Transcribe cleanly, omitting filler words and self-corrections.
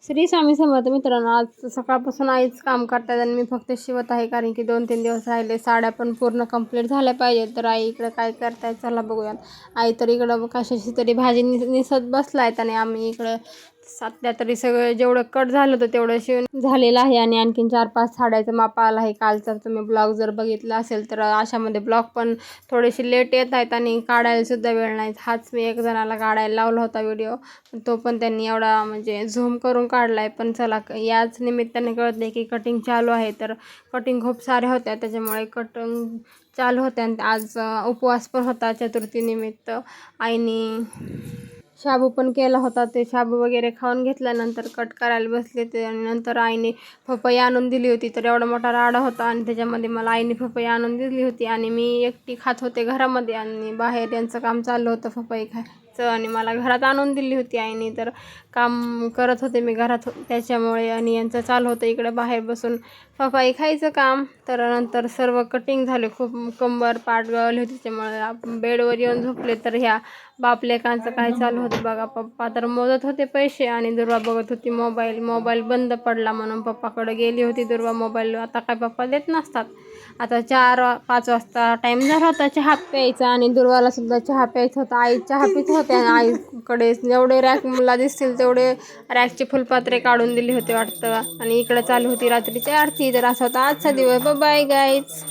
श्री स्वामी समर्थ मित्रांनो, आज सकाळपासून आईच काम करतात आणि मी फक्त शिवत आहे, कारण की 2-3 दिवस राहिले. साड्या पण पूर्ण कंप्लीट झाल्या पाहिजेत. तर आई इकडं काय करतायत चला बघूयात. आई तर इकडं कशाची तरी भाजी निसत बसलायत आणि आम्ही इकडं सध्या तरी सगळं जेवढं कट झालं होतं तेवढं शिवून झालेलं आहे. आणि आणखीन 4-5 साड्याचा माप आला आहे. कालचा तुम्ही ब्लॉग जर बघितला असेल तर अशामध्ये ब्लॉग पण थोडेसे लेट येत आहेत आणि काढायला सुद्धा वेळ नाही. हाच मी एक जणाला काढायला लावला होता व्हिडिओ, तो पण त्यांनी एवढा म्हणजे झूम करून काढला आहे. पण चला, याच निमित्ताने कळत की कटिंग चालू आहे. तर कटिंग खूप साऱ्या होत्या, त्याच्यामुळे कटिंग चालू होत्या. आणि आज उपवास पण होता चतुर्थीनिमित्त. आईनी शाबू पण केला होता. ते शाबू वगैरे खाऊन घेतल्यानंतर कट करायला बसले. ते नंतर आईने पपई आणून दिली होती. तर एवढा मोठा राडा होता आणि त्याच्यामध्ये मला आईने पपई आणून दिली होती आणि मी एकटी खात होते घरामध्ये आणि बाहेर यांचं काम चाललं होतं पपई खायचं, आणि मला घरात आणून दिली होती आईने. तर काम करत होते मी घरात त्याच्यामुळे, आणि यांचं चालू होतं इकडे बाहेर बसून पपई खायचं काम. तर नंतर सर्व कटिंग झाले. खूप कंबर पाठ गळली होती, त्याच्यामुळे बेडवर येऊन झोपले. तर ह्या बापलेकांचं काय चालू होतं बघा. पप्पा तर मोजत होते पैसे आणि दुर्वा बघत होती मोबाईल बंद पडला म्हणून पप्पाकडे गेली होती दुर्वा मोबाईल. आता काय पप्पा देत नसतात. आता 4-5 वाजता टाईम झाला होता चहा प्यायचा आणि दुर्वाला सुद्धा चहा प्यायचा होता. आई चहा पित होते आणि आईकडे जेवढे रॅक मला दिसतील तेवढे रॅकचे फुलपात्रे काढून दिले होते वाटतं. आणि इकडे चालू होती रात्रीची आरती. तर असा होता आजचा दिवस. Bye guys.